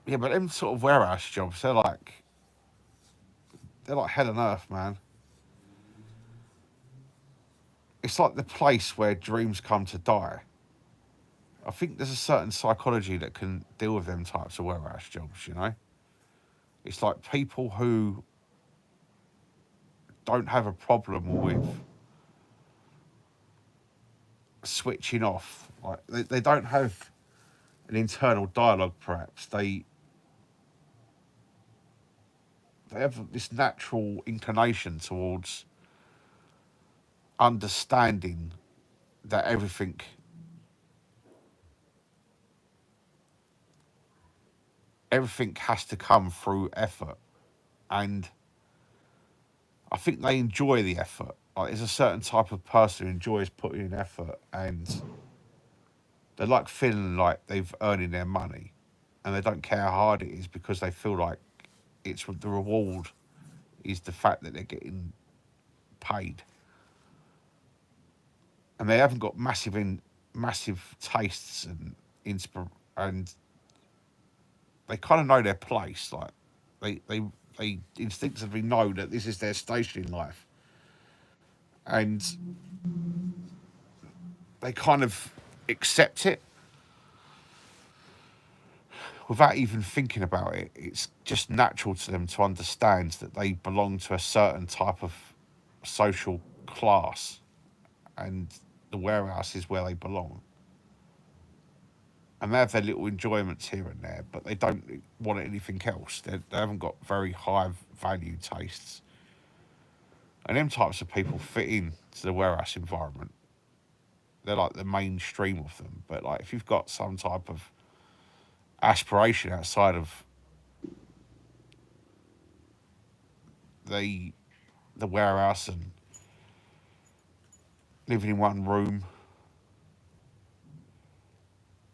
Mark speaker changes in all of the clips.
Speaker 1: Yeah, but them sort of warehouse jobs, they're like hell on earth, man. It's like the place where dreams come to die. I think there's a certain psychology that can deal with them types of warehouse jobs, you know? It's like people who don't have a problem with switching off. Like they don't have an internal dialogue perhaps. They have this natural inclination towards understanding that everything has to come through effort, and I think they enjoy the effort. Like, there's a certain type of person who enjoys putting in effort, and they like feeling like they've earning their money, and they don't care how hard it is because they feel like it's the reward is the fact that they're getting paid, and they haven't got massive tastes and they kind of know their place. Like they instinctively know that this is their station in life, and they kind of accept it without even thinking about it. It's just natural to them to understand that they belong to a certain type of social class, and the warehouse is where they belong. And they have their little enjoyments here and there, but they don't want anything else. They haven't got very high value tastes. And them types of people fit in to the warehouse environment. They're like the mainstream of them. But like if you've got some type of aspiration outside of the the warehouse and living in one room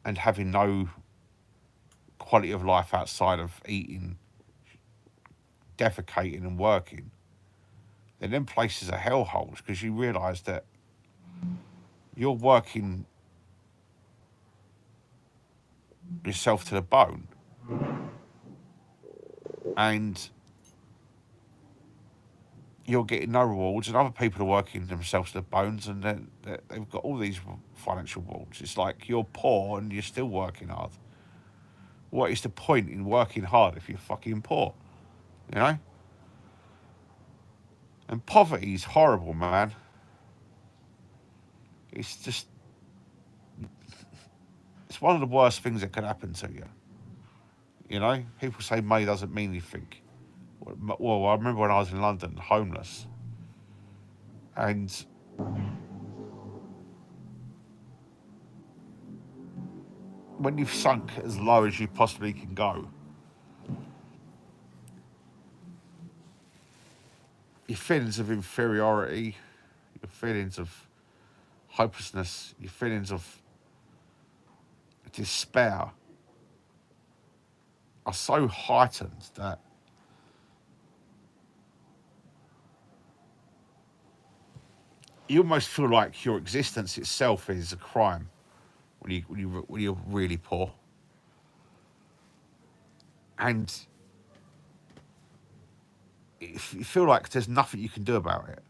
Speaker 1: and having no quality of life outside of eating, defecating and working, then them places are hellholes because you realise that you're working yourself to the bone, and you're getting no rewards, and other people are working themselves to the bones, and they've got all these financial rewards. It's like you're poor and you're still working hard. What is the point in working hard if you're fucking poor? You know? And poverty is horrible, man. It's just, it's one of the worst things that could happen to you. You know? People say money doesn't mean anything. Well, I remember when I was in London, homeless, and when you've sunk as low as you possibly can go, your feelings of inferiority, your feelings of hopelessness, your feelings of despair are so heightened that you almost feel like your existence itself is a crime when you're really poor, and if you feel like there's nothing you can do about it,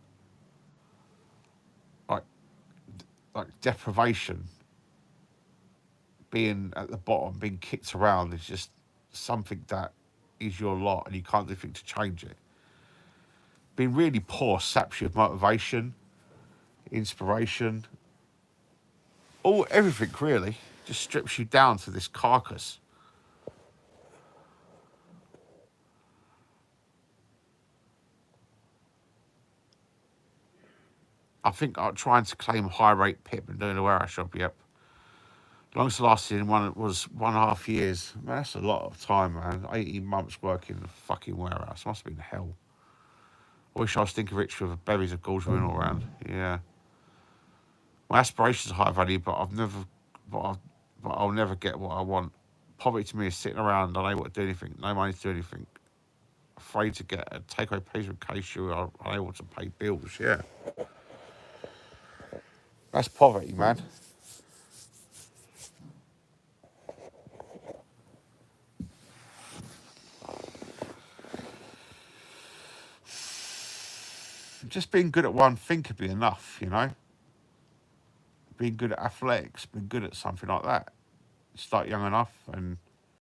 Speaker 1: like deprivation, being at the bottom, being kicked around is just something that is your lot, and you can't do anything to change it. Being really poor saps you of motivation, inspiration, all everything really. Just strips you down to this carcass. I think trying to claim high rate PIP and doing a warehouse job, yep. Longest lasting one was 1.5 years. Man, that's a lot of time, man. 18 months working in a fucking warehouse. Must have been hell. I wish I was thinking rich with berries of gold running all around. Yeah. My aspirations are high value, but, I've, but I'll never get what I want. Poverty to me is sitting around unable to do anything, no money to do anything, afraid to get a takeaway payment in case you are unable to pay bills. Yeah. That's poverty, man. just being good at one thing could be enough, you know. Being good at athletics, being good at something like that. Start young enough, and